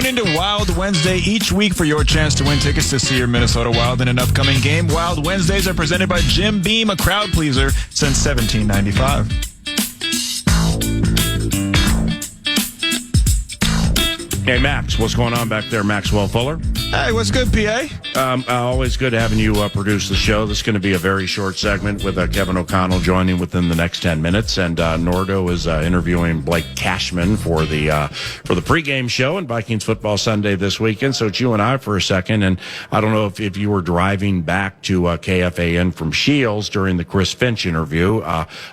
into Wild Wednesday each week for your chance to win tickets to see your Minnesota Wild in an upcoming game. Wild Wednesdays are presented by Jim Beam, a crowd pleaser since 1795. Hey, Max, what's going on back there, Maxwell Fuller? Hey, what's good, PA? Always good having you produce the show. This is going to be a very short segment with Kevin O'Connell joining within the next 10 minutes. And Nordo is interviewing Blake Cashman for the pregame show in Vikings Football Sunday this weekend. So it's you and I for a second. And I don't know if you were driving back to KFAN from Shields during the Chris Finch interview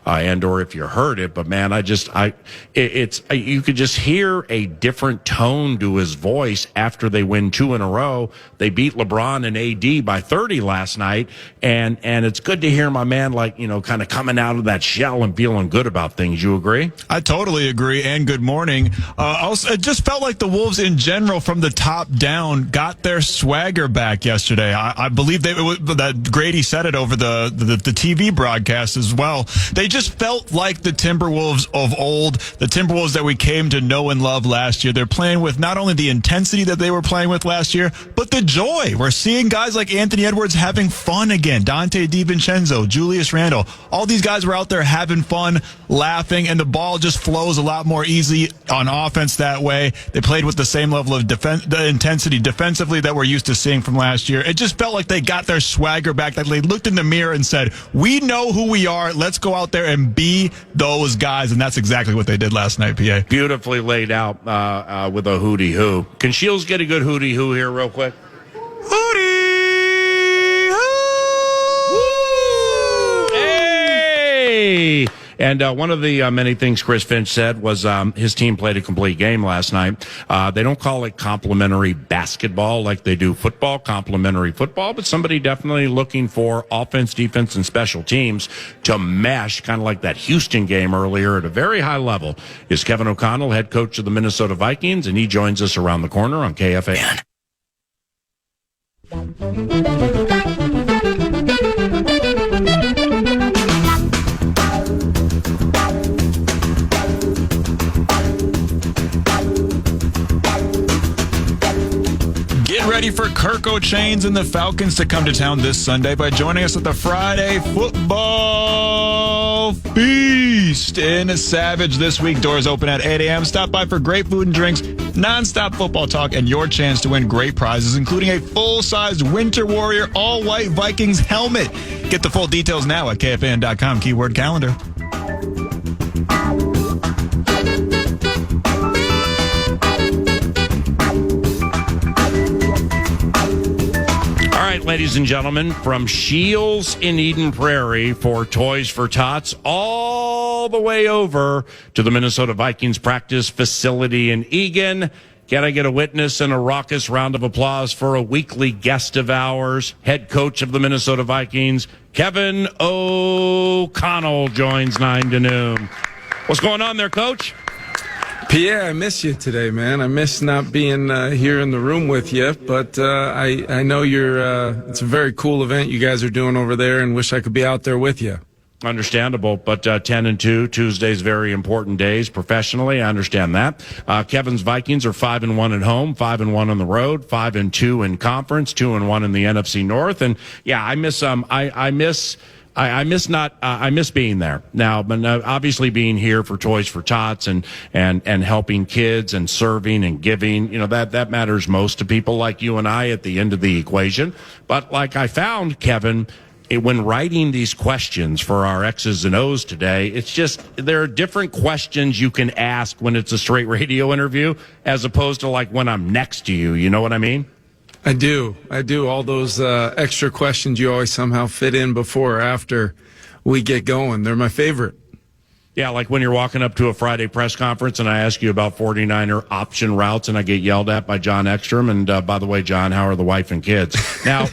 and or if you heard it. But, man, you could just hear a different tone to his voice after they win 2 in a row. They beat LeBron and AD by 30 last night, and it's good to hear my man, kind of coming out of that shell and feeling good about things. You agree? I totally agree, and good morning. Also, it just felt like the Wolves in general from the top down got their swagger back yesterday. I believe that Grady said it over the TV broadcast as well. They just felt like the Timberwolves of old, the Timberwolves that we came to know and love last year. They're playing with not only the intensity that they were playing with last year, but the joy. We're seeing guys like Anthony Edwards having fun again. Dante DiVincenzo, Julius Randle. All these guys were out there having fun, laughing, and the ball just flows a lot more easy on offense that way. They played with the same level of the intensity defensively that we're used to seeing from last year. It just felt like they got their swagger back, that they looked in the mirror and said, we know who we are. Let's go out there and be those guys. And that's exactly what they did last night, PA. Beautifully laid out with a hootie hoo. Can Shields get a good hootie hoo here real quick? Hootie hoo! Hey! And one of the many things Chris Finch said was his team played a complete game last night. They don't call it complimentary basketball like they do football, complimentary football, but somebody definitely looking for offense, defense, and special teams to mesh, kind of like that Houston game earlier at a very high level. Is Kevin O'Connell, head coach of the Minnesota Vikings, and he joins us around the corner on KFAN. Get ready for Kirk O'Chains and the Falcons to come to town this Sunday by joining us at the Friday Football Feast in Savage this week. Doors open at 8 a.m. Stop by for great food and drinks, nonstop football talk, and your chance to win great prizes, including a full-sized Winter Warrior all-white Vikings helmet. Get the full details now at KFAN.com, keyword calendar. Ladies and gentlemen, from Shields in Eden Prairie for Toys for Tots all the way over to the Minnesota Vikings practice facility in Eagan. Can I get a witness and a raucous round of applause for a weekly guest of ours, head coach of the Minnesota Vikings, Kevin O'Connell joins 9 to noon. What's going on there, Coach? Pierre, I miss you today, man. I miss not being here in the room with you, but I know it's a very cool event you guys are doing over there and wish I could be out there with you. Understandable, but 10 and 2, Tuesdays, very important days professionally. I understand that. Kevin's Vikings are 5-1 at home, 5-1 on the road, 5-2 in conference, 2-1 in the NFC North. And yeah, I miss being there now, but obviously being here for Toys for Tots and helping kids and serving and giving, that matters most to people like you and I at the end of the equation. But like I found, Kevin, when writing these questions for our X's and O's today, it's just there are different questions you can ask when it's a straight radio interview as opposed to like when I'm next to you. You know what I mean? I do. All those extra questions you always somehow fit in before or after we get going. They're my favorite. Yeah, like when you're walking up to a Friday press conference and I ask you about 49er option routes and I get yelled at by John Ekstrom. And by the way, John, how are the wife and kids? Now,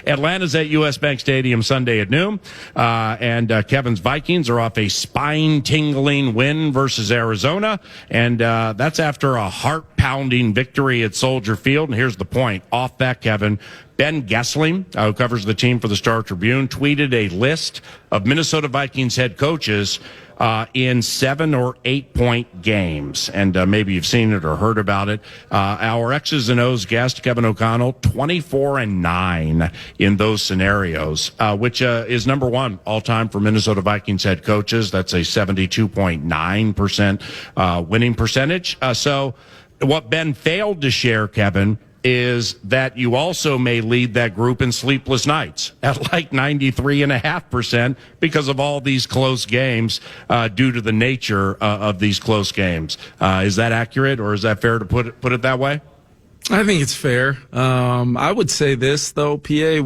Atlanta's at U.S. Bank Stadium Sunday at noon. And Kevin's Vikings are off a spine-tingling win versus Arizona. And that's after a heart-pounding victory at Soldier Field. And here's the point. Off that, Kevin, Ben Gessling, who covers the team for the Star Tribune, tweeted a list of Minnesota Vikings head coaches in 7 or 8 point games. And maybe you've seen it or heard about it. Our X's and O's guest, Kevin O'Connell, 24-9 in those scenarios, which is number one all time for Minnesota Vikings head coaches. That's a 72.9% winning percentage. So what Ben failed to share, Kevin, is that you also may lead that group in sleepless nights at like 93.5% because of all these close games due to the nature of these close games. Is that accurate, or is that fair to put it that way? I think it's fair. I would say this, though, PA,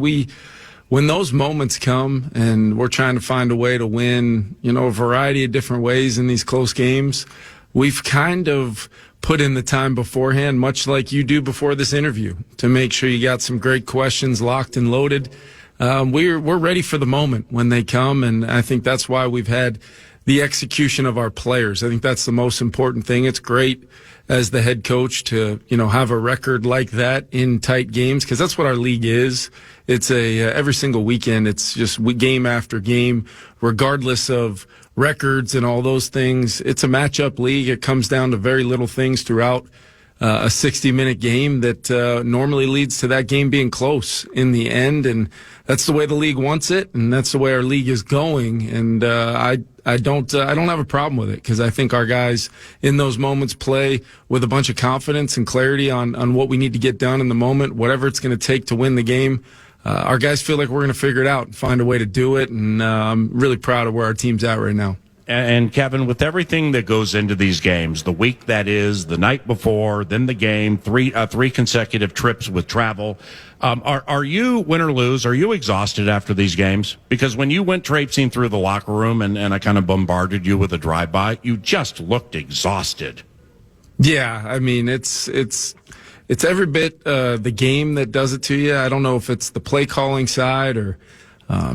when those moments come and we're trying to find a way to win, a variety of different ways in these close games, we've kind of put in the time beforehand, much like you do before this interview, to make sure you got some great questions locked and loaded. We're ready for the moment when they come, and I think that's why we've had the execution of our players. I think that's the most important thing. It's great as the head coach to, have a record like that in tight games, because that's what our league is. It's every single weekend, it's just game after game, regardless of records and all those things. It's a matchup league. It comes down to very little things throughout a 60-minute game that normally leads to that game being close in the end, and that's the way the league wants it, and that's the way our league is going. And I don't have a problem with it, because I think our guys in those moments play with a bunch of confidence and clarity on what we need to get done in the moment, whatever it's going to take to win the game. Our guys feel like we're going to figure it out and find a way to do it, and I'm really proud of where our team's at right now. And Kevin, with everything that goes into these games, the week that is, the night before, then the game, three consecutive trips with travel, are you, win or lose, are you exhausted after these games? Because when you went traipsing through the locker room and I kind of bombarded you with a drive-by, you just looked exhausted. Yeah, I mean, it's every bit the game that does it to you. I don't know if it's the play calling side or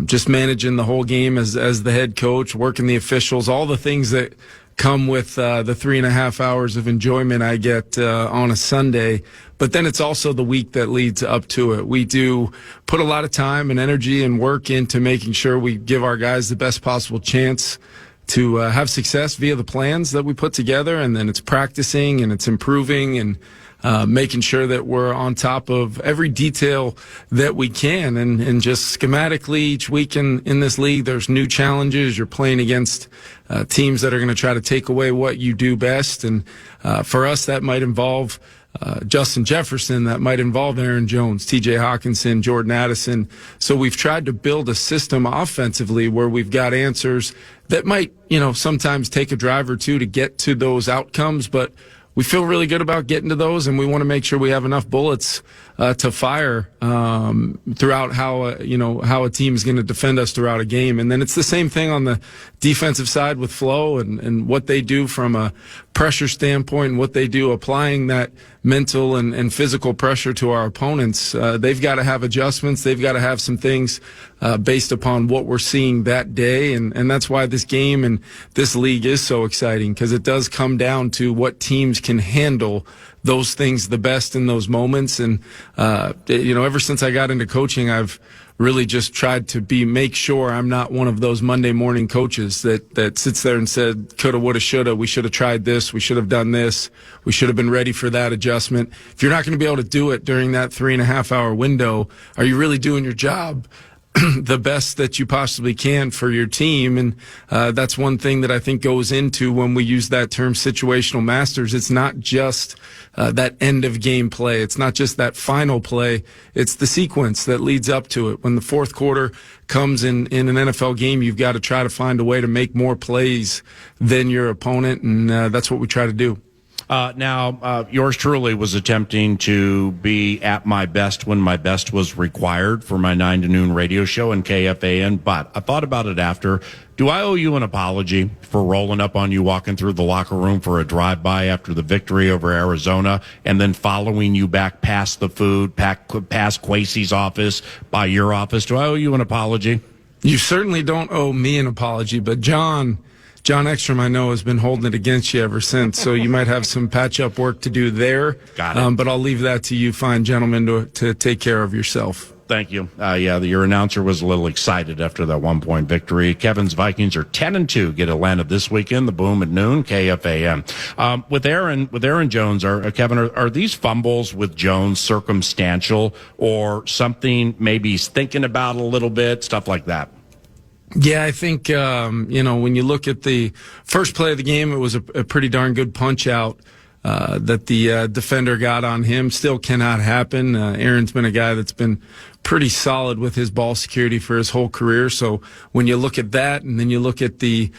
just managing the whole game as the head coach, working the officials, all the things that come with the 3.5 hours of enjoyment I get on a Sunday. But then it's also the week that leads up to it. We do put a lot of time and energy and work into making sure we give our guys the best possible chance to have success via the plans that we put together. And then it's practicing and it's improving and making sure that we're on top of every detail that we can. And just schematically each week in this league, there's new challenges. You're playing against teams that are going to try to take away what you do best. And for us, that might involve Justin Jefferson, that might involve Aaron Jones, TJ Hawkinson, Jordan Addison. So we've tried to build a system offensively where we've got answers that might, sometimes take a drive or two to get to those outcomes, but we feel really good about getting to those, and we want to make sure we have enough bullets to fire throughout how a team is going to defend us throughout a game. And then it's the same thing on the defensive side with Flo and what they do from a pressure standpoint and what they do applying that mental and physical pressure to our opponents. They've got to have adjustments. They've got to have some things based upon what we're seeing that day. And that's why this game and this league is so exciting, because it does come down to what teams can handle those things the best in those moments. And, ever since I got into coaching, I've really just tried to make sure I'm not one of those Monday morning coaches that sits there and said, coulda, woulda, shoulda, we should have tried this, we should have done this, we should have been ready for that adjustment. If you're not going to be able to do it during that 3.5 hour window, are you really doing your job the best that you possibly can for your team? And that's one thing that I think goes into when we use that term situational masters. It's not just that end of game play. It's not just that final play. It's the sequence that leads up to it. When the fourth quarter comes in an NFL game, you've got to try to find a way to make more plays than your opponent, and that's what we try to do. Now, yours truly was attempting to be at my best when my best was required for my 9 to noon radio show in KFAN, but I thought about it after. Do I owe you an apology for rolling up on you walking through the locker room for a drive-by after the victory over Arizona and then following you back past the food, past Kwesi's office, by your office? Do I owe you an apology? You certainly don't owe me an apology, but John Ekstrom, I know, has been holding it against you ever since, so you might have some patch-up work to do there. Got it. But I'll leave that to you fine gentlemen to take care of yourself. Thank you. Your announcer was a little excited after that 1-point victory. Kevin's Vikings are 10-2. Get Atlanta this weekend. The Boom at noon. KFAN. With Aaron Jones, Kevin, are these fumbles with Jones circumstantial or something maybe he's thinking about a little bit, stuff like that? Yeah, I think when you look at the first play of the game, it was a pretty darn good punch out. That the defender got on him. Still cannot happen. Aaron's been a guy that's been pretty solid with his ball security for his whole career. So when you look at that, and then you look at the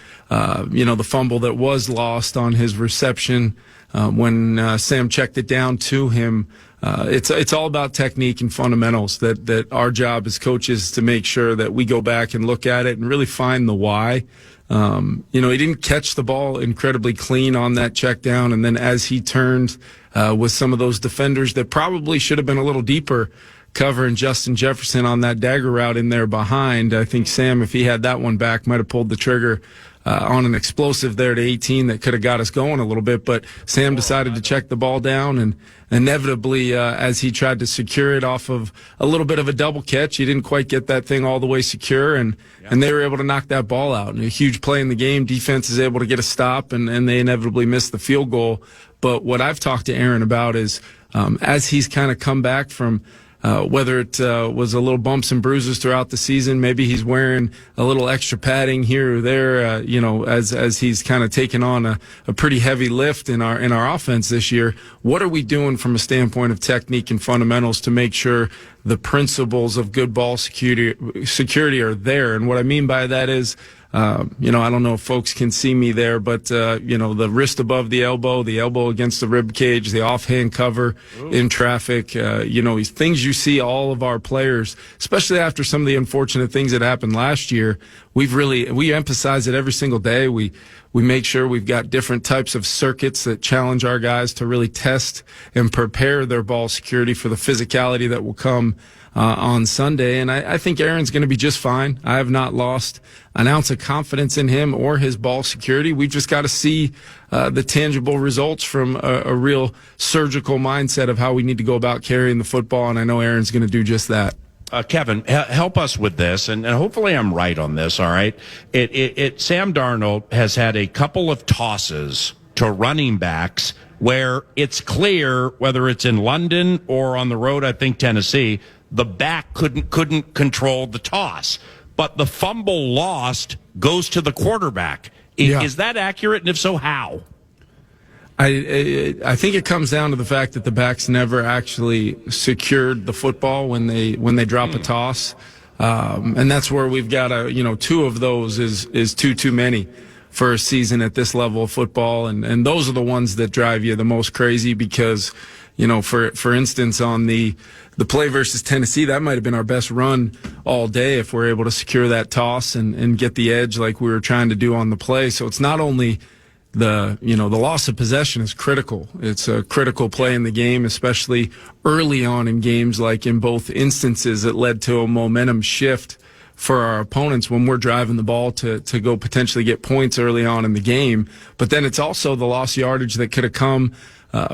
fumble that was lost on his reception when Sam checked it down to him, it's all about technique and fundamentals. That our job as coaches to make sure that we go back and look at it and really find the why. He didn't catch the ball incredibly clean on that check down. And then as he turned with some of those defenders that probably should have been a little deeper covering Justin Jefferson on that dagger route in there behind, I think Sam, if he had that one back, might have pulled the trigger on an explosive there to 18 that could have got us going a little bit. But Sam decided to check the ball down, and inevitably, as he tried to secure it off of a little bit of a double catch, he didn't quite get that thing all the way secure, and they were able to knock that ball out. And a huge play in the game. Defense is able to get a stop, and they inevitably missed the field goal. But what I've talked to Aaron about is as he's kind of come back from whether it was a little bumps and bruises throughout the season, maybe he's wearing a little extra padding here or there, as he's kind of taken on a pretty heavy lift in our offense this year. What are we doing from a standpoint of technique and fundamentals to make sure the principles of good ball security are there? And what I mean by that is, I don't know if folks can see me there, but, the wrist above the elbow against the rib cage, the offhand cover in traffic, things you see all of our players, especially after some of the unfortunate things that happened last year. We emphasize it every single day. We make sure we've got different types of circuits that challenge our guys to really test and prepare their ball security for the physicality that will come on Sunday. And I think Aaron's going to be just fine. I have not lost an ounce of confidence in him or his ball security. We've just got to see the tangible results from a real surgical mindset of how we need to go about carrying the football. And I know Aaron's going to do just that. Kevin, help us with this, and hopefully I'm right on this, all right? Sam Darnold has had a couple of tosses to running backs where it's clear, whether it's in London or on the road, I think Tennessee, the back couldn't control the toss. But the fumble lost goes to the quarterback. Yeah. Is that accurate? And if so, how? I think it comes down to the fact that the backs never actually secured the football when they drop a toss, and that's where we've got two of those is too many for a season at this level of football, and those are the ones that drive you the most crazy because for instance on the play versus Tennessee, that might have been our best run all day if we're able to secure that toss and get the edge like we were trying to do on the play. So it's not only the loss of possession is critical. It's a critical play in the game, especially early on in games. Like in both instances, it led to a momentum shift for our opponents when we're driving the ball to go potentially get points early on in the game. But then it's also the lost yardage that could have come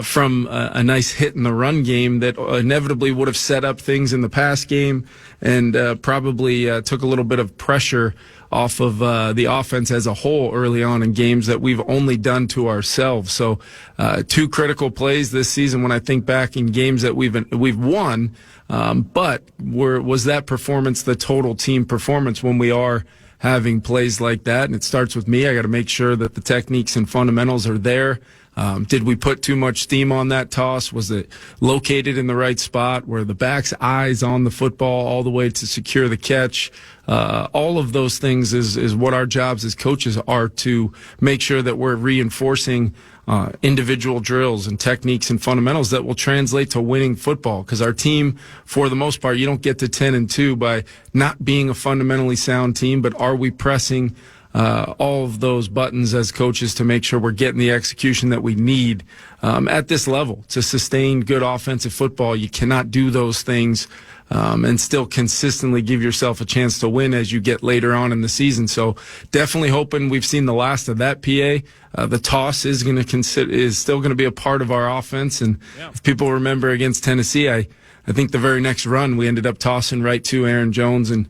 from a nice hit in the run game that inevitably would have set up things in the pass game and probably took a little bit of pressure off of the offense as a whole early on in games that we've only done to ourselves. So two critical plays this season when I think back in games that we've won, but was that performance the total team performance when we are having plays like that? And it starts with me. I got to make sure that the techniques and fundamentals are there. Did we put too much steam on that toss? Was it located in the right spot? Were the back's eyes on the football all the way to secure the catch? All of those things is what our jobs as coaches are, to make sure that we're reinforcing individual drills and techniques and fundamentals that will translate to winning football. Because our team, for the most part, you don't get to 10-2 by not being a fundamentally sound team, but are we pressing all of those buttons as coaches to make sure we're getting the execution that we need at this level to sustain good offensive football? You cannot do those things and still consistently give yourself a chance to win as you get later on in the season. So definitely hoping we've seen the last of that, PA. The toss is still going to be a part of our offense. And if people remember against Tennessee, I I think the very next run, we ended up tossing right to Aaron Jones, and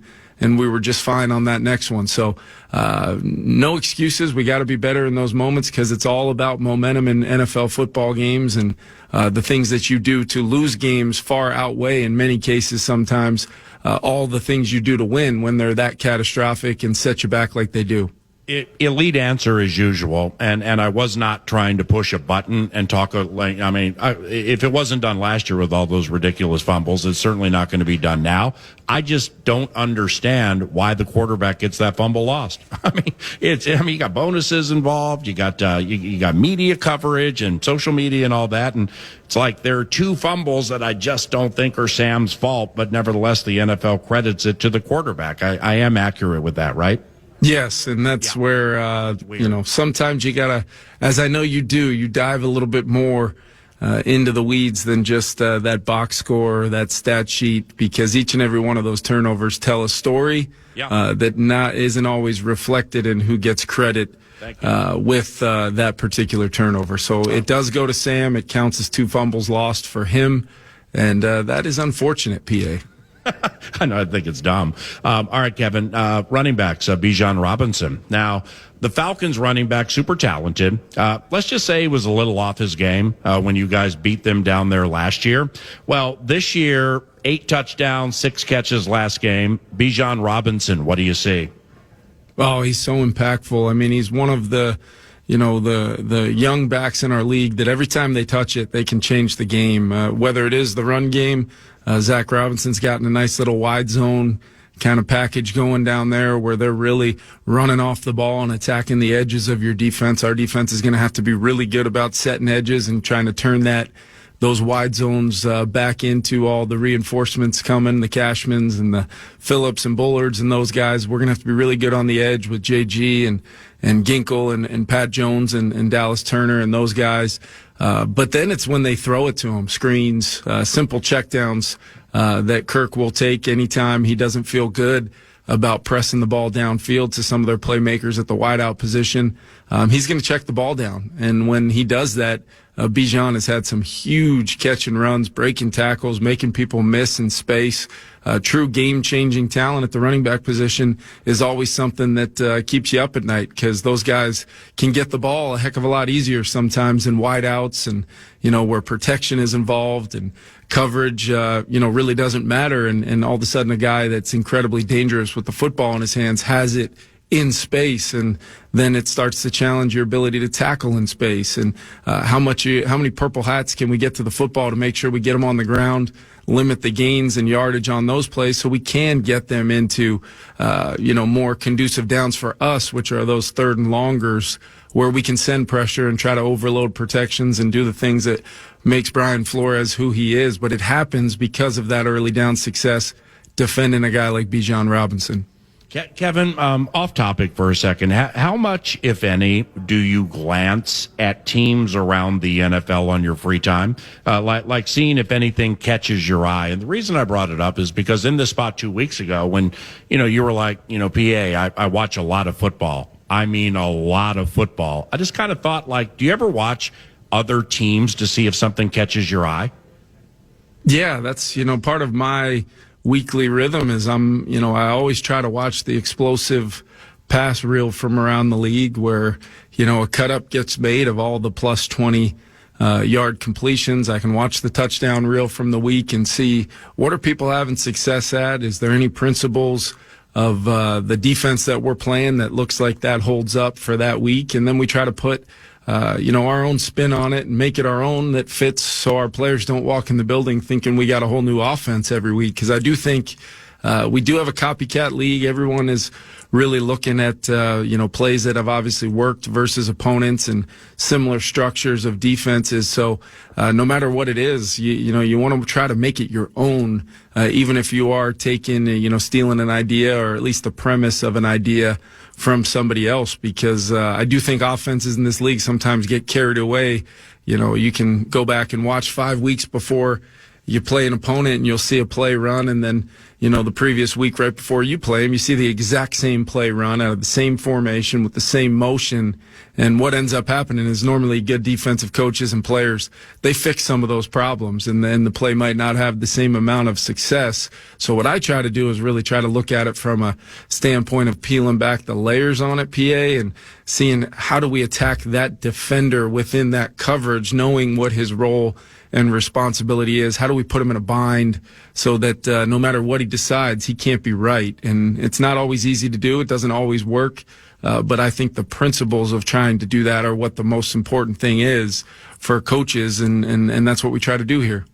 we were just fine on that next one. So no excuses. We got to be better in those moments because it's all about momentum in NFL football games, and the things that you do to lose games far outweigh, in many cases, sometimes all the things you do to win when they're that catastrophic and set you back like they do. Elite answer as usual, and I was not trying to push a button and talk. If it wasn't done last year with all those ridiculous fumbles, it's certainly not going to be done now. I just don't understand why the quarterback gets that fumble lost. You got bonuses involved, you got media coverage and social media and all that, and it's like there are two fumbles that I just don't think are Sam's fault, but nevertheless the NFL credits it to the quarterback. I am accurate with that, right? Yes, and that's where, sometimes you got to, as I know you do, you dive a little bit more into the weeds than just that box score, that stat sheet, because each and every one of those turnovers tell a story that isn't always reflected in who gets credit with that particular turnover. So it does go to Sam. It counts as two fumbles lost for him, and that is unfortunate, PA. I know, I think it's dumb. All right, Kevin, running backs, Bijan Robinson. Now, the Falcons running back, super talented. Let's just say he was a little off his game when you guys beat them down there last year. Well, this year, 8 touchdowns, 6 catches last game. Bijan Robinson, what do you see? Oh, he's so impactful. I mean, he's one of the young backs in our league that every time they touch it, they can change the game. Whether it is the run game, Zach Robinson's gotten a nice little wide zone kind of package going down there where they're really running off the ball and attacking the edges of your defense. Our defense is going to have to be really good about setting edges and trying to turn those wide zones back into all the reinforcements coming, the Cashmans and the Phillips and Bullards and those guys. We're going to have to be really good on the edge with JG and Ginkle and Pat Jones and Dallas Turner and those guys. But then it's when they throw it to him, screens, simple checkdowns that Kirk will take anytime he doesn't feel good about pressing the ball downfield to some of their playmakers at the wideout position. He's going to check the ball down. And when he does that, Bijan has had some huge catch and runs, breaking tackles, making people miss in space. True game-changing talent at the running back position is always something that keeps you up at night because those guys can get the ball a heck of a lot easier sometimes in wideouts and, where protection is involved and coverage, really doesn't matter. And all of a sudden a guy that's incredibly dangerous with the football in his hands has it in space, and then it starts to challenge your ability to tackle in space. And how many purple hats can we get to the football to make sure we get them on the ground, limit the gains and yardage on those plays so we can get them into, more conducive downs for us, which are those third and longers where we can send pressure and try to overload protections and do the things that makes Brian Flores who he is. But it happens because of that early down success defending a guy like Bijan Robinson. Kevin, off topic for a second. How much, if any, do you glance at teams around the NFL on your free time? Like seeing if anything catches your eye. And the reason I brought it up is because in this spot 2 weeks ago when, you were like, PA, I watch a lot of football. I mean, a lot of football. I just kind of thought, do you ever watch other teams to see if something catches your eye? Yeah, that's, part of my weekly rhythm is I always try to watch the explosive pass reel from around the league where, a cut up gets made of all the plus 20 yard completions. I can watch the touchdown reel from the week and see what are people having success at. Is there any principles of the defense that we're playing that looks like that holds up for that week? And then we try to put our own spin on it and make it our own that fits so our players don't walk in the building thinking we got a whole new offense every week. Because I do think we do have a copycat league. Everyone is really looking at, plays that have obviously worked versus opponents and similar structures of defenses. So no matter what it is, you want to try to make it your own, even if you are taking, stealing an idea or at least the premise of an idea from somebody else, because I do think offenses in this league sometimes get carried away. You can go back and watch 5 weeks before you play an opponent and you'll see a play run, and then the previous week right before you play him, you see the exact same play run out of the same formation with the same motion. And what ends up happening is normally good defensive coaches and players, they fix some of those problems, and then the play might not have the same amount of success. So what I try to do is really try to look at it from a standpoint of peeling back the layers on it, PA, and seeing how do we attack that defender within that coverage, knowing what his role and responsibility is. How do we put him in a bind so that no matter what he decides, he can't be right? And it's not always easy to do. It doesn't always work. But I think the principles of trying to do that are what the most important thing is for coaches, and that's what we try to do here.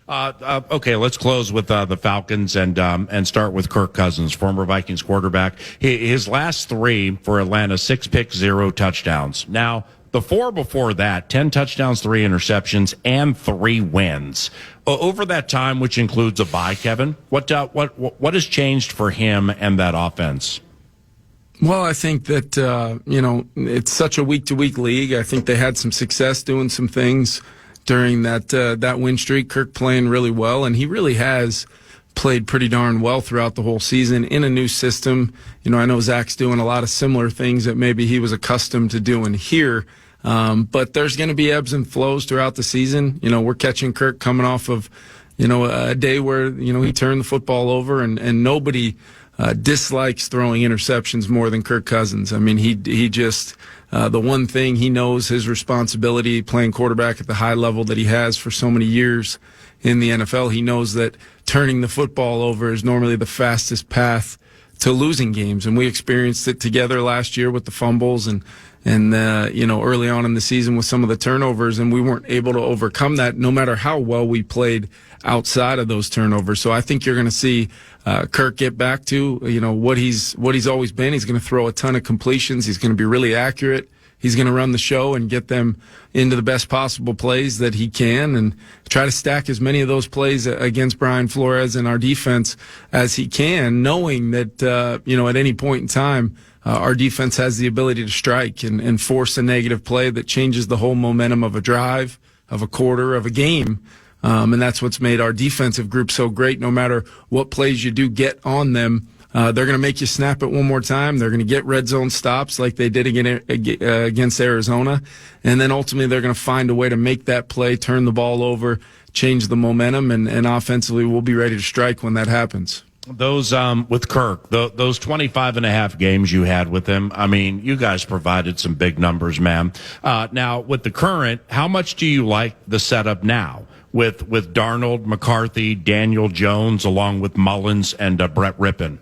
Okay, let's close with the Falcons and start with Kirk Cousins, former Vikings quarterback. His last 3 for Atlanta, 6 picks, 0 touchdowns. Now, the 4 before that, 10 touchdowns, 3 interceptions, and 3 wins. Over that time, which includes a bye, Kevin, what has changed for him and that offense? Well, I think that, it's such a week-to-week league. I think they had some success doing some things during that win streak. Kirk playing really well, and he really has played pretty darn well throughout the whole season in a new system. I know Zach's doing a lot of similar things that maybe he was accustomed to doing here. But there's going to be ebbs and flows throughout the season. We're catching Kirk coming off of, a day where, he turned the football over, and nobody dislikes throwing interceptions more than Kirk Cousins. I mean, he just, the one thing he knows, his responsibility playing quarterback at the high level that he has for so many years in the NFL, he knows that turning the football over is normally the fastest path to losing games. And we experienced it together last year with the fumbles and early on in the season with some of the turnovers, and we weren't able to overcome that no matter how well we played outside of those turnovers. So I think you're going to see Kirk get back to, what he's always been. He's going to throw a ton of completions. He's going to be really accurate. He's going to run the show and get them into the best possible plays that he can, and try to stack as many of those plays against Brian Flores and our defense as he can, knowing that, at any point in time, our defense has the ability to strike and force a negative play that changes the whole momentum of a drive, of a quarter, of a game. And that's what's made our defensive group so great. No matter what plays you do get on them, they're going to make you snap it one more time. They're going to get red zone stops like they did against Arizona. And then ultimately they're going to find a way to make that play, turn the ball over, change the momentum, and offensively we'll be ready to strike when that happens. Those with Kirk, those 25 and a half games you had with him, I mean, you guys provided some big numbers, man. Now, with the current, how much do you like the setup now with Darnold, McCarthy, Daniel Jones, along with Mullins and Brett Rippon?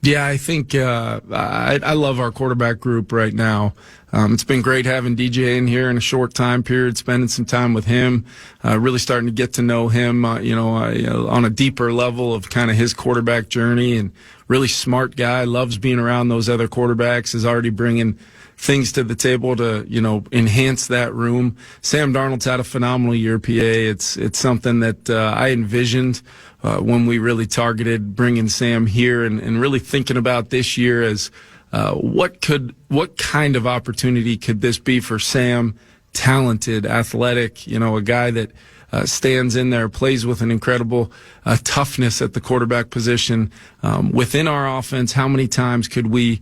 Yeah, I think I love our quarterback group right now. It's been great having DJ in here in a short time period, spending some time with him, really starting to get to know him, on a deeper level of kind of his quarterback journey. And really smart guy, loves being around those other quarterbacks, is already bringing things to the table to, enhance that room. Sam Darnold's had a phenomenal year, PA. It's something that I envisioned when we really targeted bringing Sam here, and really thinking about this year as what kind of opportunity could this be for Sam? Talented, athletic, a guy that stands in there, plays with an incredible toughness at the quarterback position. Within our offense, how many times could we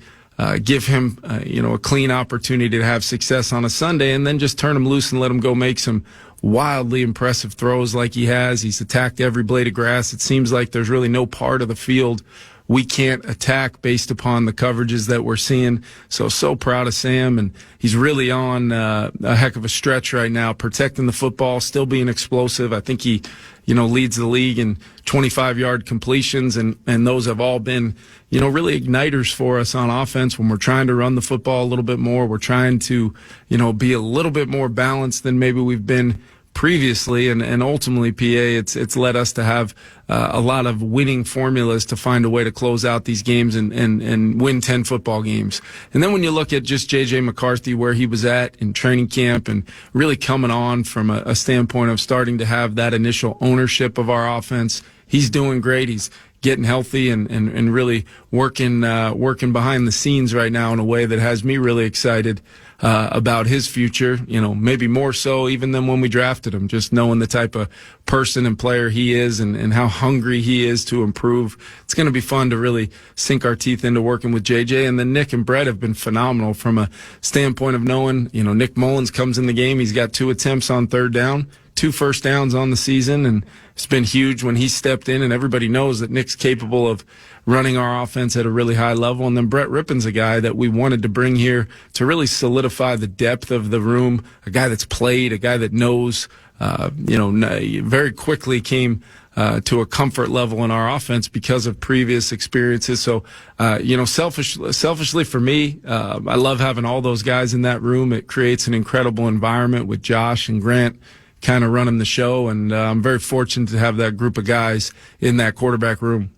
give him, a clean opportunity to have success on a Sunday, and then just turn him loose and let him go make some wildly impressive throws like he has? He's attacked every blade of grass. It seems like there's really no part of the field we can't attack based upon the coverages that we're seeing. So proud of Sam, and he's really on a heck of a stretch right now, protecting the football, still being explosive. I think he, leads the league in 25-yard completions, and those have all been, really igniters for us on offense when we're trying to run the football a little bit more. We're trying to, be a little bit more balanced than maybe we've been previously, and ultimately, PA, it's led us to have a lot of winning formulas to find a way to close out these games and win 10 football games. And then when you look at just J.J. McCarthy, where he was at in training camp, and really coming on from a standpoint of starting to have that initial ownership of our offense, he's doing great. He's getting healthy and really working behind the scenes right now in a way that has me really excited about his future, maybe more so even than when we drafted him, just knowing the type of person and player he is and how hungry he is to improve. It's going to be fun to really sink our teeth into working with JJ. And then Nick and Brett have been phenomenal from a standpoint of knowing, Nick Mullins comes in the game. He's got 2 attempts on third down, 2 first downs on the season, and it's been huge when he stepped in, and everybody knows that Nick's capable of running our offense at a really high level. And then Brett Rippon's a guy that we wanted to bring here to really solidify the depth of the room, a guy that's played, a guy that knows, very quickly came to a comfort level in our offense because of previous experiences. So, selfishly for me, I love having all those guys in that room. It creates an incredible environment with Josh and Grant kind of running the show, and I'm very fortunate to have that group of guys in that quarterback room.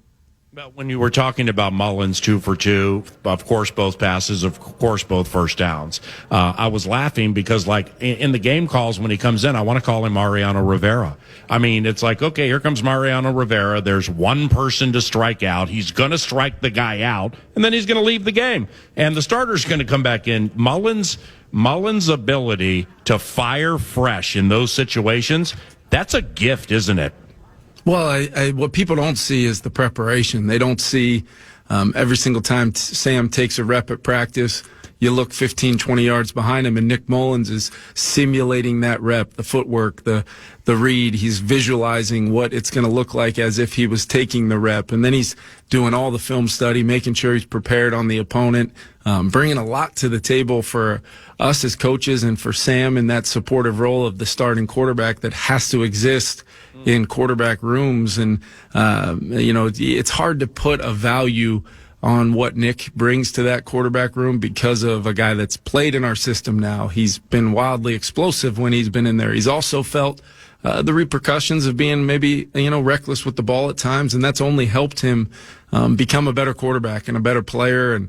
Well, when you were talking about Mullins 2 for 2, of course both passes, of course both first downs, I was laughing because like in the game calls when he comes in, I want to call him Mariano Rivera. I mean, it's like, okay, here comes Mariano Rivera. There's one person to strike out. He's going to strike the guy out, and then he's going to leave the game. And the starter's going to come back in. Mullins' ability to fire fresh in those situations, that's a gift, isn't it? Well, what people don't see is the preparation. They don't see every single time Sam takes a rep at practice, you look 15, 20 yards behind him, and Nick Mullins is simulating that rep, the footwork, the read. He's visualizing what it's going to look like as if he was taking the rep. And then he's doing all the film study, making sure he's prepared on the opponent, bringing a lot to the table for us as coaches and for Sam in that supportive role of the starting quarterback that has to exist in quarterback rooms. And, it's hard to put a value on what Nick brings to that quarterback room because of a guy that's played in our system now. He's been wildly explosive when he's been in there. He's also felt the repercussions of being maybe, reckless with the ball at times, and that's only helped him become a better quarterback and a better player, and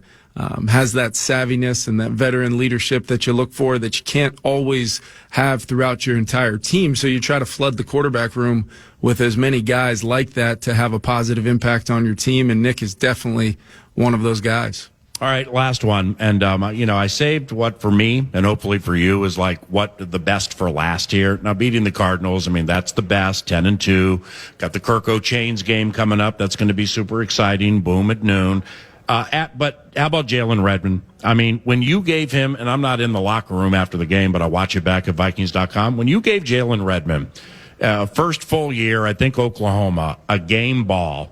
has that savviness and that veteran leadership that you look for that you can't always have throughout your entire team. So you try to flood the quarterback room with as many guys like that to have a positive impact on your team, and Nick is definitely one of those guys. All right, last one. And, I saved what for me and hopefully for you is like what the best for last here. Now, beating the Cardinals, that's the best, 10-2. Got the Kirko Chains game coming up. That's going to be super exciting. Boom at noon. But how about Jalen Redmond? When you gave him, and I'm not in the locker room after the game, but I watch it back at Vikings.com. When you gave Jalen Redmond, first full year, I think Oklahoma, a game ball,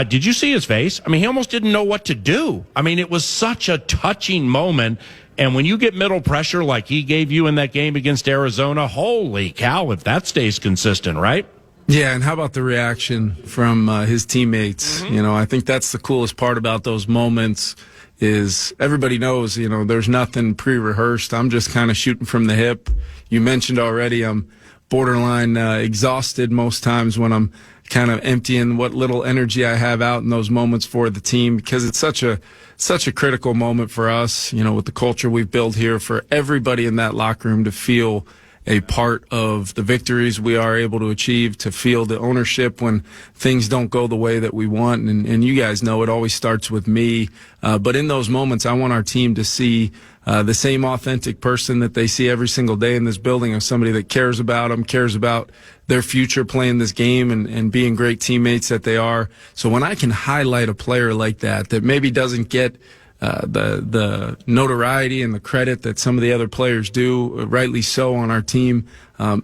did you see his face? He almost didn't know what to do. It was such a touching moment. And when you get middle pressure like he gave you in that game against Arizona, holy cow, if that stays consistent, right? Yeah, and how about the reaction from his teammates? Mm-hmm. I think that's the coolest part about those moments is everybody knows, there's nothing pre-rehearsed. I'm just kind of shooting from the hip. You mentioned already I'm borderline exhausted most times when I'm kind of emptying what little energy I have out in those moments for the team, because it's such a critical moment for us, with the culture we've built here, for everybody in that locker room to feel a part of the victories we are able to achieve, to feel the ownership when things don't go the way that we want. And you guys know it always starts with me. But in those moments, I want our team to see the same authentic person that they see every single day in this building, of somebody that cares about them, cares about their future playing this game and being great teammates that they are. So when I can highlight a player like that maybe doesn't get the notoriety and the credit that some of the other players do, rightly so, on our team,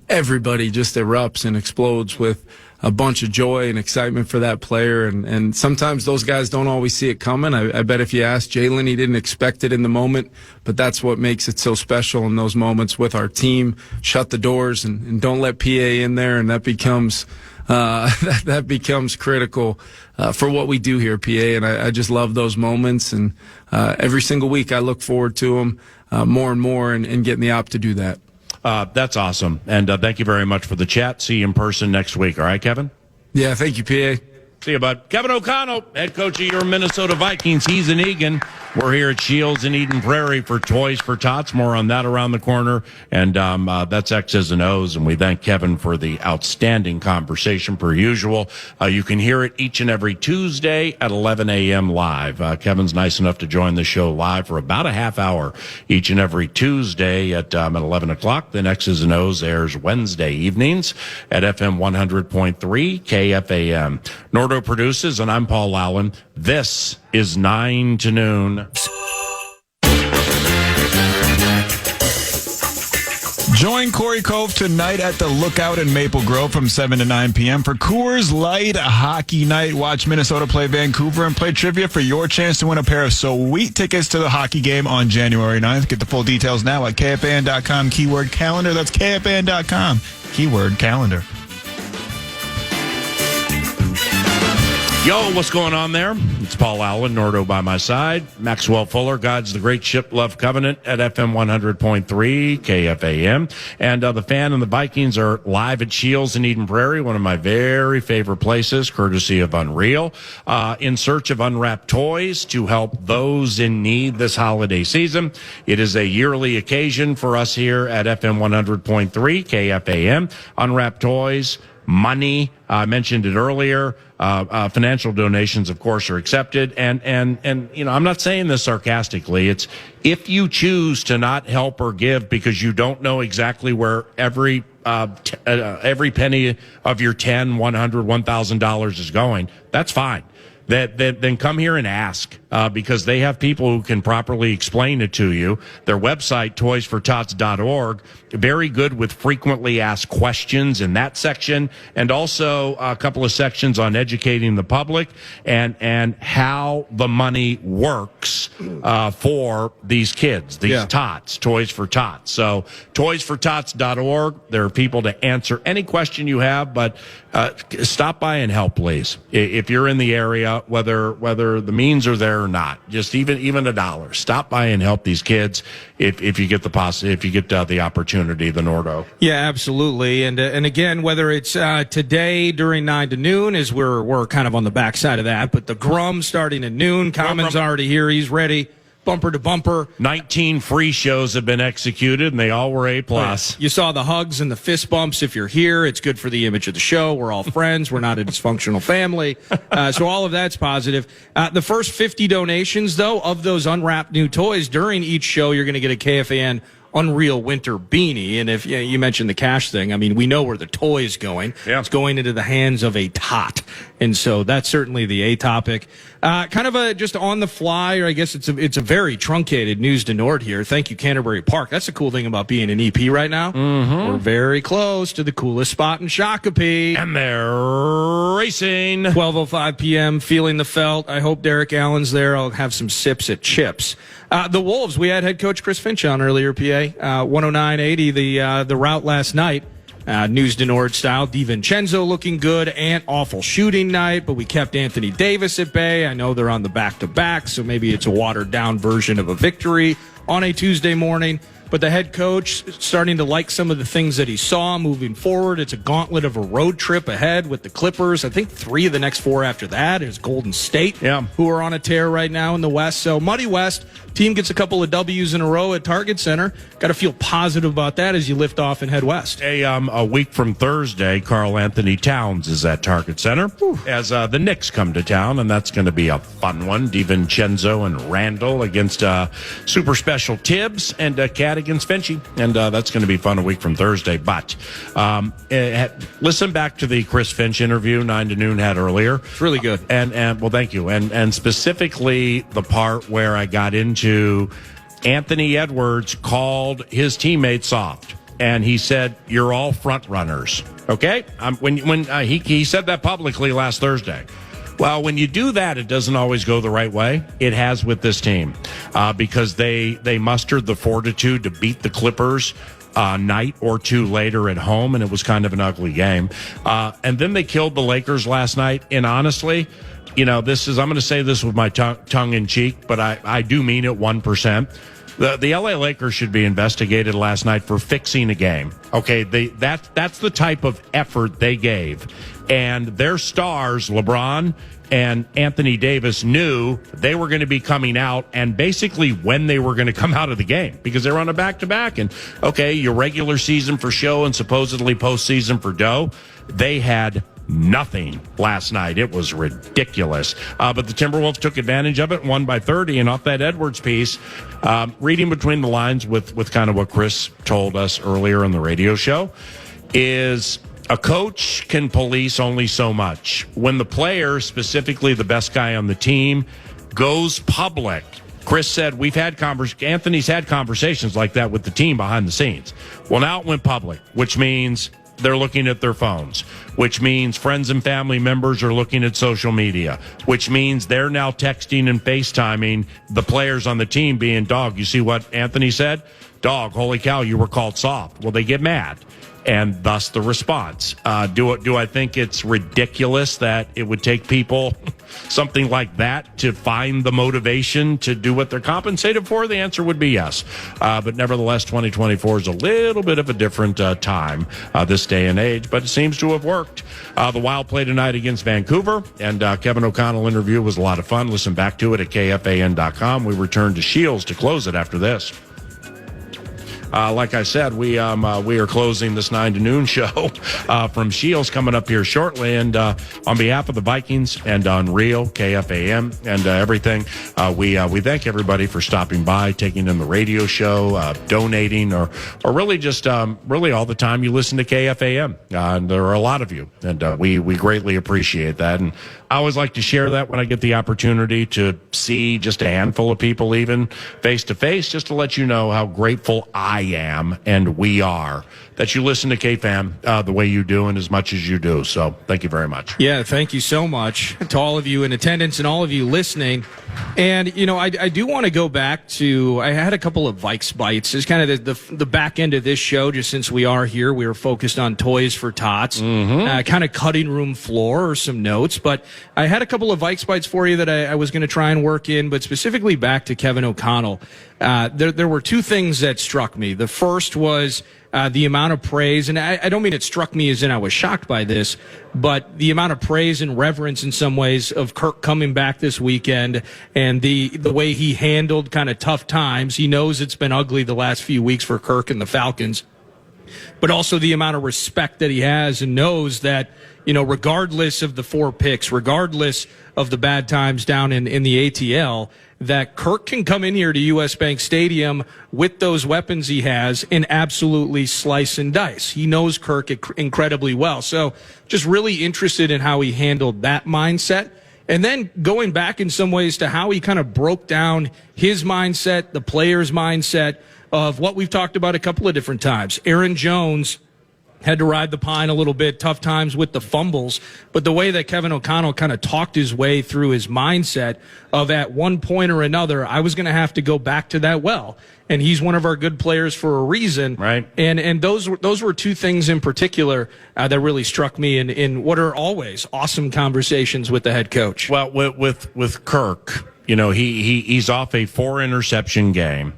everybody just erupts and explodes with a bunch of joy and excitement for that player. And sometimes those guys don't always see it coming. I bet if you ask Jalen, he didn't expect it in the moment, but that's what makes it so special in those moments with our team. Shut the doors and don't let PA in there, and that becomes that becomes critical for what we do here, PA. And I just love those moments, and every single week I look forward to them more and more, and getting the op to do that. That's awesome. And thank you very much for the chat. See you in person next week. All right, Kevin? Yeah, thank you, PA. See you, bud. Kevin O'Connell, head coach of your Minnesota Vikings. He's in Egan. We're here at Shields in Eden Prairie for Toys for Tots. More on that around the corner. And that's X's and O's. And we thank Kevin for the outstanding conversation per usual. You can hear it each and every Tuesday at 11 a.m. live. Kevin's nice enough to join the show live for about a half hour each and every Tuesday at 11 o'clock. Then X's and O's airs Wednesday evenings at FM 100.3 KFAN. Nordo produces, and I'm Paul Allen. This is 9 to Noon. Join Corey Cove tonight at the Lookout in Maple Grove from 7 to 9 p.m. for Coors Light Hockey Night. Watch Minnesota play Vancouver and play trivia for your chance to win a pair of sweet tickets to the hockey game on January 9th. Get the full details now at KFAN.com, keyword calendar. That's KFAN.com, keyword calendar. Yo, what's going on there? It's Paul Allen, Nordo by my side. Maxwell Fuller guides the great Ship Love Covenant at FM 100.3 KFAN. And the Fan and the Vikings are live at Shields in Eden Prairie, one of my very favorite places, courtesy of Unreal, in search of unwrapped toys to help those in need this holiday season. It is a yearly occasion for us here at FM 100.3 KFAN. Unwrapped toys, money, I mentioned it earlier. Financial donations, of course, are accepted. And you know, I'm not saying this sarcastically. It's if you choose to not help or give because you don't know exactly where every penny of your $10, $100, $1,000 is going, that's fine. Then come here and ask, because they have people who can properly explain it to you. Their website, toysfortots.org, very good with frequently asked questions in that section, and also a couple of sections on educating the public and how the money works for these kids, these tots, Toys for Tots. So toysfortots.org, there are people to answer any question you have, but stop by and help, please. If you're in the area, whether the means are there or not, just even $1, stop by and help these kids if you get the opportunity, the Nordo. Yeah, absolutely. And again, whether it's today during 9 to noon, as we're kind of on the backside of that, but the Grum starting at noon, Common's already here, he's ready. Bumper to bumper. 19 free shows have been executed, and they all were A+. You saw the hugs and the fist bumps. If you're here, it's good for the image of the show. We're all friends. We're not a dysfunctional family. So all of that's positive. The first 50 donations, though, of those unwrapped new toys during each show, you're going to get a KFAN Unreal Winter Beanie. And if you mentioned the cash thing, I mean, we know where the toy is going. Yeah. It's going into the hands of a tot. And so that's certainly the A topic. Kind of a just on the fly, or I guess it's a very truncated news to Nord here. Thank you, Canterbury Park. That's the cool thing about being an EP right now. Mm-hmm. We're very close to the coolest spot in Shakopee. And they're racing. 12:05 p.m., feeling the felt. I hope Derek Allen's there. I'll have some sips at Chips. The Wolves, we had head coach Chris Finch on earlier, PA. 109.80, the route last night. News to Nord style. DiVincenzo looking good. Ant awful shooting night, but we kept Anthony Davis at bay. I know they're on the back-to-back, so maybe it's a watered-down version of a victory on a Tuesday morning. But the head coach starting to like some of the things that he saw moving forward. It's a gauntlet of a road trip ahead with the Clippers. I think 3 of the next 4 after that is Golden State, who are on a tear right now in the West. So Muddy West, team gets a couple of W's in a row at Target Center. Got to feel positive about that as you lift off and head west. A week from Thursday, Karl Anthony Towns is at Target Center as the Knicks come to town, and that's going to be a fun one. DiVincenzo and Randall against Super Special Tibbs and Cat against Finchy, and that's going to be fun a week from Thursday. But listen back to the Chris Finch interview 9 to noon had earlier. It's really good. And well, thank you. And specifically the part where I got into Anthony Edwards called his teammates soft. And he said, "You're all front runners." Okay, when he said that publicly last Thursday. Well, when you do that, it doesn't always go the right way. It has with this team because they mustered the fortitude to beat the Clippers a night or two later at home, and it was kind of an ugly game. And then they killed the Lakers last night. And honestly, you know, I'm going to say this with my tongue in cheek, but I do mean it 1%. The LA Lakers should be investigated last night for fixing a game. Okay, that's the type of effort they gave. And their stars, LeBron and Anthony Davis, knew they were going to be coming out and basically when they were going to come out of the game because they were on a back-to-back. And, okay, your regular season for show and supposedly postseason for dough, they had nothing last night. It was ridiculous. But the Timberwolves took advantage of it and won by 30. And off that Edwards piece, reading between the lines with kind of what Chris told us earlier in the radio show, is a coach can police only so much. When the player, specifically the best guy on the team, goes public, Chris said, Anthony's had conversations like that with the team behind the scenes. Well, now it went public, which means they're looking at their phones, which means friends and family members are looking at social media, which means they're now texting and FaceTiming the players on the team being, dog, you see what Anthony said? Dog, holy cow, you were called soft. Well, they get mad. And thus the response. Do I think it's ridiculous that it would take people something like that to find the motivation to do what they're compensated for? The answer would be yes. But nevertheless, 2024 is a little bit of a different time this day and age, but it seems to have worked. The Wild play tonight against Vancouver, and Kevin O'Connell interview was a lot of fun. Listen back to it at KFAN.com. We return to Shields to close it after this. Like I said, we are closing this 9 to noon show from Shields coming up here shortly. And on behalf of the Vikings and on Rio, KFAN, and everything, we thank everybody for stopping by, taking in the radio show, donating, or really just really all the time you listen to KFAN. And there are a lot of you, and we greatly appreciate that. And I always like to share that when I get the opportunity to see just a handful of people, even face to face, just to let you know how grateful I am and we are that you listen to KFAN the way you do and as much as you do. So thank you very much. Yeah, thank you so much to all of you in attendance and all of you listening. And, you know, I do want to go back to, I had a couple of Vikes bites. It's kind of the back end of this show, just since we are here. We were focused on toys for tots, kind of cutting room floor or some notes. But I had a couple of Vikes bites for you that I was going to try and work in, but specifically back to Kevin O'Connell. There were two things that struck me. The first was the amount of praise, and I don't mean it struck me as in I was shocked by this, but the amount of praise and reverence in some ways of Kirk coming back this weekend and the way he handled kind of tough times. He knows it's been ugly the last few weeks for Kirk and the Falcons, but also the amount of respect that he has and knows that, you know, regardless of the 4 picks, regardless of the bad times down in the ATL, that Kirk can come in here to US Bank Stadium with those weapons he has and absolutely slice and dice. He knows Kirk incredibly well. So just really interested in how he handled that mindset. And then going back in some ways to how he kind of broke down his mindset, the player's mindset of what we've talked about a couple of different times. Aaron Jones had to ride the pine a little bit, tough times with the fumbles. But the way that Kevin O'Connell kind of talked his way through his mindset of at one point or another, I was going to have to go back to that well. And he's one of our good players for a reason. Right. And those were two things in particular that really struck me in what are always awesome conversations with the head coach. Well, with Kirk, you know, he's off a 4 interception game.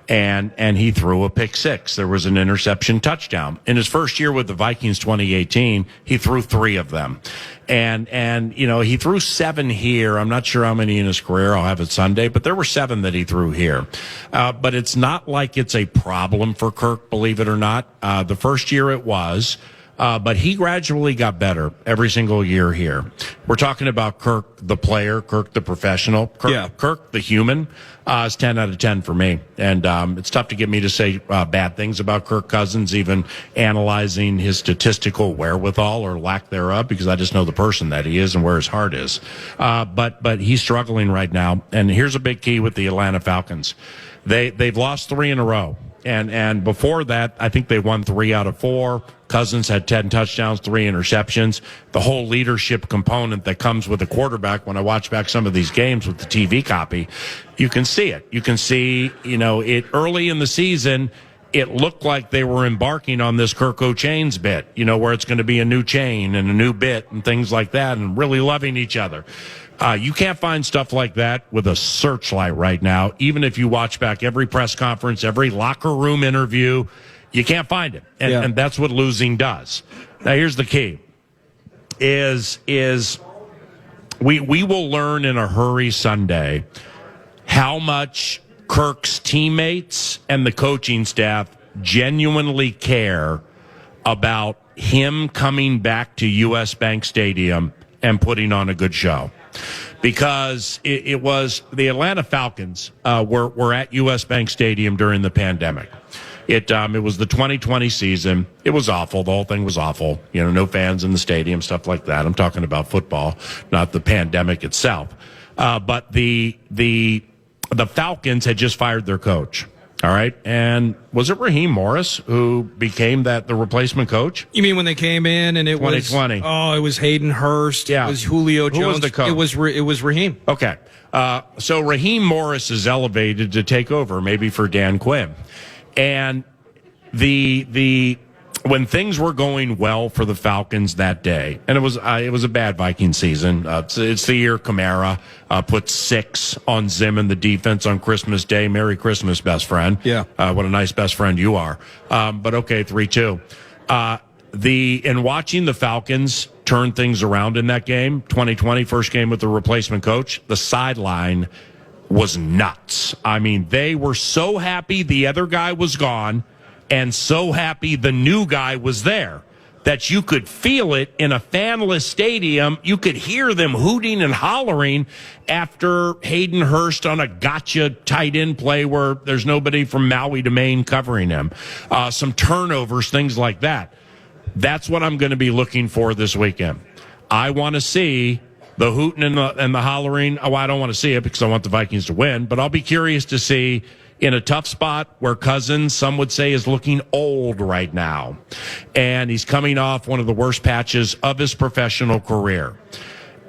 And he threw a pick 6. There was an interception touchdown. In his first year with the Vikings 2018, he threw 3 of them. And you know, he threw 7 here. I'm not sure how many in his career. I'll have it Sunday, but there were 7 that he threw here. But it's not like it's a problem for Kirk, believe it or not. The first year it was. But he gradually got better every single year here. We're talking about Kirk, the player, Kirk, the professional, Kirk, the human, is 10 out of 10 for me. And it's tough to get me to say bad things about Kirk Cousins, even analyzing his statistical wherewithal or lack thereof, because I just know the person that he is and where his heart is. But he's struggling right now. And here's a big key with the Atlanta Falcons. They've lost 3 in a row. And before that, I think they won 3 out of 4. Cousins had 10 touchdowns, 3 interceptions. The whole leadership component that comes with a quarterback, when I watch back some of these games with the TV copy, you can see it. You can see, you know, it early in the season, it looked like they were embarking on this Kirko Chains bit, where it's going to be a new chain and a new bit and things like that, and really loving each other. You can't find stuff like that with a searchlight right now. Even if you watch back every press conference, every locker room interview, you can't find it. And that's what losing does. Now, here's the key is we will learn in a hurry Sunday how much Kirk's teammates and the coaching staff genuinely care about him coming back to U.S. Bank Stadium and putting on a good show. Because it was the Atlanta Falcons were at U.S. Bank Stadium during the pandemic. It was the 2020 season. It was awful. The whole thing was awful. No fans in the stadium, stuff like that. I'm talking about football, not the pandemic itself. But the Falcons had just fired their coach. All right. And was it Raheem Morris who became the replacement coach? You mean when they came in and it 2020. It was Hayden Hurst. Yeah. It was Julio Jones. Who was the coach? It was Raheem. Okay. So Raheem Morris is elevated to take over, maybe for Dan Quinn. And when things were going well for the Falcons that day, and it was a bad Viking season. It's the year Kamara put 6 on Zim in the defense on Christmas Day. Merry Christmas, best friend. Yeah. What a nice best friend you are. But okay, 3-2. In watching the Falcons turn things around in that game, 2020 first game with the replacement coach, the sideline was nuts. I mean, they were so happy the other guy was gone and so happy the new guy was there that you could feel it in a fanless stadium. You could hear them hooting and hollering after Hayden Hurst on a gotcha tight end play where there's nobody from Maui to Maine covering him. Some turnovers, things like that. That's what I'm going to be looking for this weekend. I want to see the hooting and the hollering. Oh, I don't want to see it because I want the Vikings to win, but I'll be curious to see in a tough spot where Cousins, some would say, is looking old right now. And he's coming off one of the worst patches of his professional career.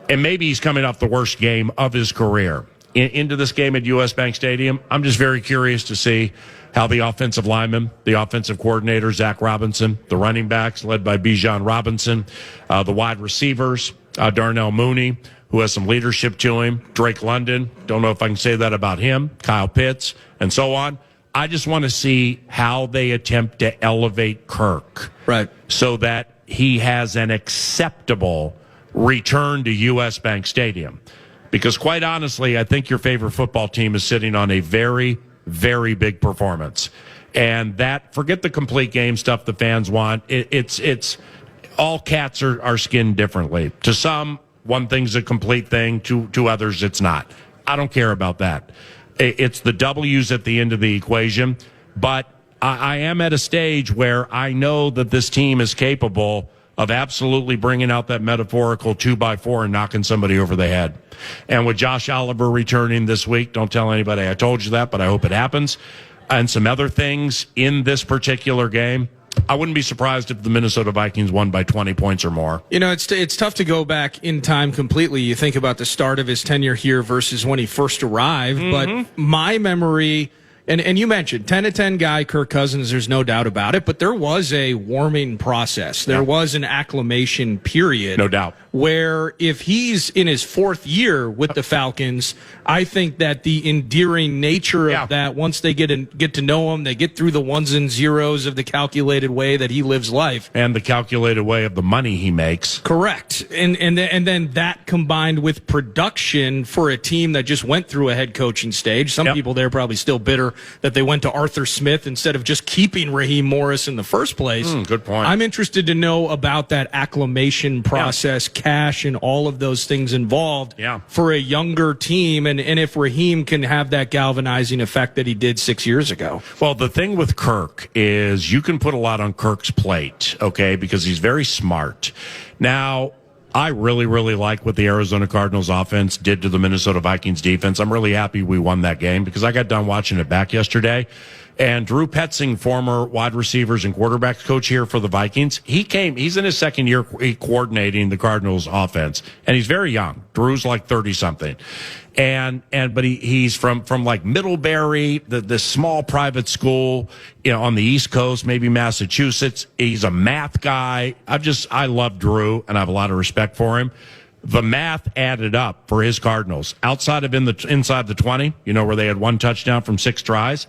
And maybe he's coming off the worst game of his career. Into this game at U.S. Bank Stadium, I'm just very curious to see how the offensive lineman, the offensive coordinator, Zach Robinson, the running backs led by Bijan Robinson, the wide receivers, Darnell Mooney, who has some leadership to him, Drake London, don't know if I can say that about him, Kyle Pitts, and so on. I just want to see how they attempt to elevate Kirk. Right. So that he has an acceptable return to U.S. Bank Stadium. Because quite honestly, I think your favorite football team is sitting on a very, very big performance. And that, forget the complete game stuff the fans want. It's all cats are skinned differently. To some, one thing's a complete thing. To others, it's not. I don't care about that. It's the W's at the end of the equation. But I am at a stage where I know that this team is capable of absolutely bringing out that metaphorical 2x4 and knocking somebody over the head. And with Josh Oliver returning this week, don't tell anybody I told you that, but I hope it happens, and some other things in this particular game, I wouldn't be surprised if the Minnesota Vikings won by 20 points or more. It's tough to go back in time completely. You think about the start of his tenure here versus when he first arrived, but my memory... And you mentioned 10-10 guy, Kirk Cousins, there's no doubt about it, but there was a warming process. There was an acclimation period. No doubt. Where if he's in his 4th year with the Falcons, I think that the endearing nature of that, once they get to know him, they get through the ones and zeros of the calculated way that he lives life. And the calculated way of the money he makes. Correct. And then that combined with production for a team that just went through a head coaching stage. Some people there probably still bitter that they went to Arthur Smith instead of just keeping Raheem Morris in the first place. Good point. I'm interested to know about that acclimation process, cash, and all of those things involved for a younger team, and if Raheem can have that galvanizing effect that he did 6 years ago. Well, the thing with Kirk is you can put a lot on Kirk's plate, okay, because he's very smart. Now, I really, really like what the Arizona Cardinals offense did to the Minnesota Vikings defense. I'm really happy we won that game because I got done watching it back yesterday. And Drew Petzing, former wide receivers and quarterbacks coach here for the Vikings, he's in his 2nd year coordinating the Cardinals offense. And he's very young. Drew's like 30-something. But he's from like Middlebury, this small private school, on the East Coast, maybe Massachusetts. He's a math guy. I love Drew, and I have a lot of respect for him. The math added up for his Cardinals. Outside of inside the 20, where they had one touchdown from 6 tries,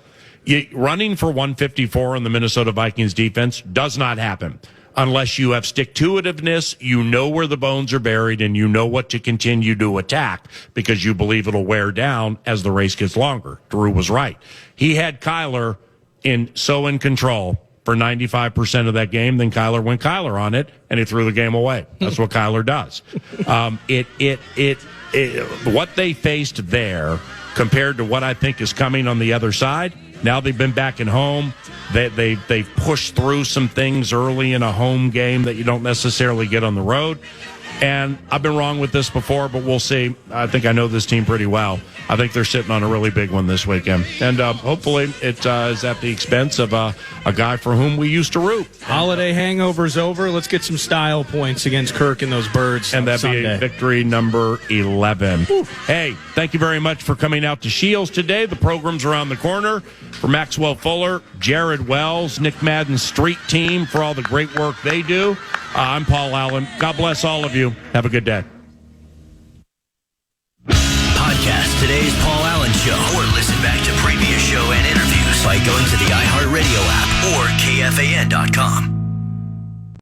running for 154 on the Minnesota Vikings defense does not happen unless you have stick-to-itiveness, you know where the bones are buried, and you know what to continue to attack because you believe it'll wear down as the race gets longer. Drew was right. He had Kyler in control for 95% of that game. Then Kyler went Kyler on it, and he threw the game away. That's what Kyler does. What they faced there compared to what I think is coming on the other side, now they've been back at home. They've pushed through some things early in a home game that you don't necessarily get on the road. And I've been wrong with this before, but we'll see. I think I know this team pretty well. I think they're sitting on a really big one this weekend. And hopefully it is at the expense of a guy for whom we used to root. Holiday hangover's over. Let's get some style points against Kirk and those Birds. And that'd Sunday. be victory number 11. Woo. Hey, thank you very much for coming out to Shields today. The program's around the corner. For Maxwell Fuller, Jared Wells, Nick Madden's Street Team, for all the great work they do. I'm Paul Allen. God bless all of you. Have a good day. Podcast today's Paul Allen Show, or listen back to previous show and interviews by going to the iHeartRadio app or KFAN.com.